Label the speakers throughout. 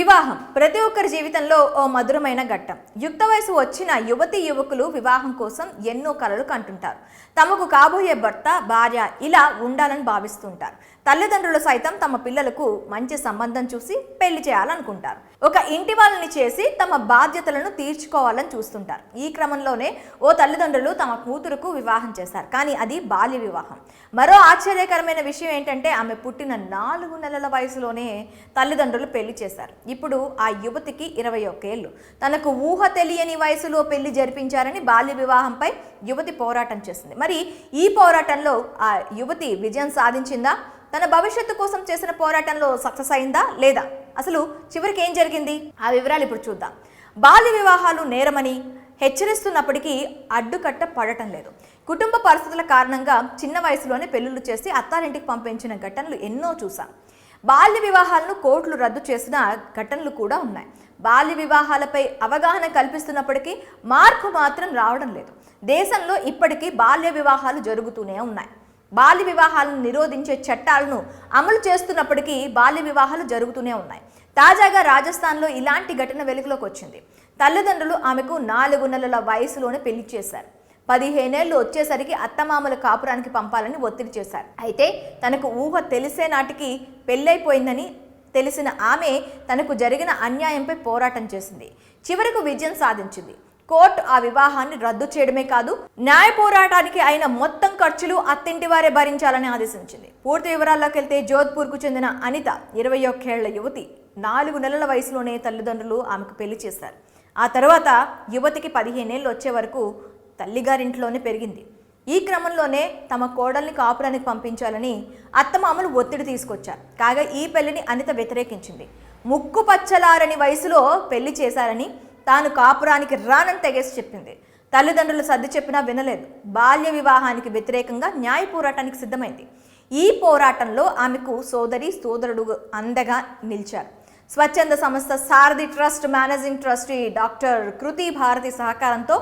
Speaker 1: వివాహం ప్రతి ఒక్కరి జీవితంలో ఓ మధురమైన ఘట్టం. యుక్త వయసు వచ్చిన యువతి యువకులు వివాహం కోసం ఎన్నో కలలు కంటుంటారు. తమకు కాబోయే భర్త, భార్య ఇలా ఉండాలని భావిస్తుంటారు. తల్లిదండ్రులు సైతం తమ పిల్లలకు మంచి సంబంధం చూసి పెళ్లి చేయాలనుకుంటారు. ఒక ఇంటి వాళ్ళని చేసి తమ బాధ్యతలను తీర్చుకోవాలని చూస్తుంటారు. ఈ క్రమంలోనే ఓ తల్లిదండ్రులు తమ కూతురుకు వివాహం చేశారు. కానీ అది బాల్య వివాహం. మరో ఆశ్చర్యకరమైన విషయం ఏంటంటే ఆమె పుట్టిన 4 నెలల వయసులోనే తల్లిదండ్రులు పెళ్లి చేశారు. ఇప్పుడు ఆ యువతికి 21 ఏళ్ళు. తనకు ఊహ తెలియని వయసులో పెళ్లి జరిపించారని బాల్య వివాహంపై యువతి పోరాటం చేసింది. మరి ఈ పోరాటంలో ఆ యువతి విజయం సాధించిందా? తన భవిష్యత్తు కోసం చేసిన పోరాటంలో సక్సెస్ అయిందా లేదా? అసలు చివరికి ఏం జరిగింది? ఆ వివరాలు ఇప్పుడు చూద్దాం. బాల్య వివాహాలు నేరమని హెచ్చరిస్తున్నప్పటికీ అడ్డుకట్ట పడటం లేదు. కుటుంబ పరిస్థితుల కారణంగా చిన్న వయసులోనే పెళ్లిళ్ళు చేసి అత్తారింటికి పంపించిన ఘటనలు ఎన్నో చూసాం. బాల్య వివాహాలను కోర్టులు రద్దు చేసిన ఘటనలు కూడా ఉన్నాయి. బాల్య వివాహాలపై అవగాహన కల్పిస్తున్నప్పటికీ మార్పు మాత్రం రావడం లేదు. దేశంలో ఇప్పటికీ బాల్య వివాహాలు జరుగుతూనే ఉన్నాయి. బాల్య వివాహాలను నిరోధించే చట్టాలను అమలు చేస్తున్నప్పటికీ బాల్య వివాహాలు జరుగుతూనే ఉన్నాయి. తాజాగా రాజస్థాన్లో ఇలాంటి ఘటన వెలుగులోకి వచ్చింది. తల్లిదండ్రులు ఆమెకు 4 నెలల వయసులోనే పెళ్లి చేశారు. 15 ఏళ్ళు వచ్చేసరికి అత్తమామల కాపురానికి పంపాలని ఒత్తిడి చేశారు. అయితే తనకు ఊహ తెలిసే నాటికి పెళ్ళైపోయిందని తెలిసిన ఆమె తనకు జరిగిన అన్యాయంపై పోరాటం చేసింది. చివరకు విజయం సాధించింది. కోర్టు ఆ వివాహాన్ని రద్దు చేయడమే కాదు, న్యాయ పోరాటానికి అయిన మొత్తం ఖర్చులు అత్తింటి వారే భరించాలని ఆదేశించింది. పూర్తి వివరాల్లోకి వెళ్తే జోధ్పూర్కు చెందిన అనిత 21 ఏళ్ల యువతి. 4 నెలల వయసులోనే తల్లిదండ్రులు ఆమెకు పెళ్లి చేశారు. ఆ తర్వాత యువతికి 15 ఏళ్ళు వచ్చే వరకు తల్లిగారింట్లోనే పెరిగింది. ఈ క్రమంలోనే తమ కోడల్ని కాపురానికి పంపించాలని అత్తమామలు ఒత్తిడి తీసుకొచ్చారు. కాగా ఈ పెళ్లిని అనిత వ్యతిరేకించింది. ముక్కు పచ్చలారని వయసులో పెళ్లి చేశారని, తాను కాపురానికి రానని తెగేసి చెప్పింది. తల్లిదండ్రులు సర్ది చెప్పినా వినలేదు. బాల్య వివాహానికి వ్యతిరేకంగా న్యాయ పోరాటానికి సిద్ధమైంది. ఈ పోరాటంలో ఆమెకు సోదరుడు అండగా నిలిచారు. స్వచ్ఛంద సంస్థ సారథి ట్రస్ట్ మేనేజింగ్ ట్రస్టీ డాక్టర్ కృతి భారతి సహకారంతో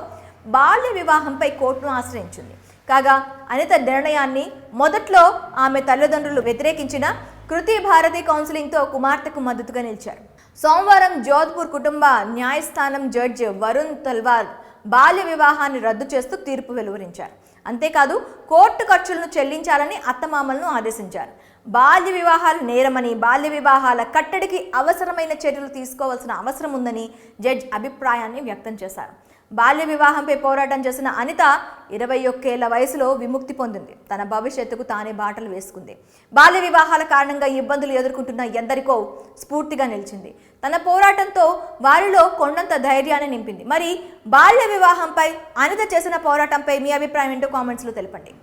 Speaker 1: బాల్య వివాహంపై కోర్టును ఆశ్రయించింది. కాగా అనిత నిర్ణయాన్ని మొదట్లో ఆమె తల్లిదండ్రులు వ్యతిరేకించిన కృతి భారతి కౌన్సిలింగ్తో కుమార్తెకు మద్దతుగా నిలిచారు. సోమవారం జోధ్పూర్ కుటుంబ న్యాయస్థానం జడ్జి వరుణ్ తల్వార్ బాల్య వివాహాన్ని రద్దు చేస్తూ తీర్పు వెలువరించారు. అంతేకాదు కోర్టు ఖర్చులను చెల్లించాలని అత్తమామలను ఆదేశించారు. బాల్య వివాహాలు నేరమని, బాల్య వివాహాల కట్టడికి అవసరమైన చర్యలు తీసుకోవాల్సిన అవసరం ఉందని జడ్జి అభిప్రాయాన్ని వ్యక్తం చేశారు. బాల్య వివాహంపై పోరాటం చేసిన అనిత 21 ఏళ్ల వయసులో విముక్తి పొందింది. తన భవిష్యత్తుకు తానే బాటలు వేసుకుంది. బాల్య వివాహాల కారణంగా ఇబ్బందులు ఎదుర్కొంటున్న ఎందరికో స్ఫూర్తిగా నిలిచింది. తన పోరాటంతో వారిలో కొండంత ధైర్యాన్ని నింపింది. మరి బాల్య వివాహంపై అనిత చేసిన పోరాటంపై మీ అభిప్రాయం ఏంటో కామెంట్స్లో తెలపండి.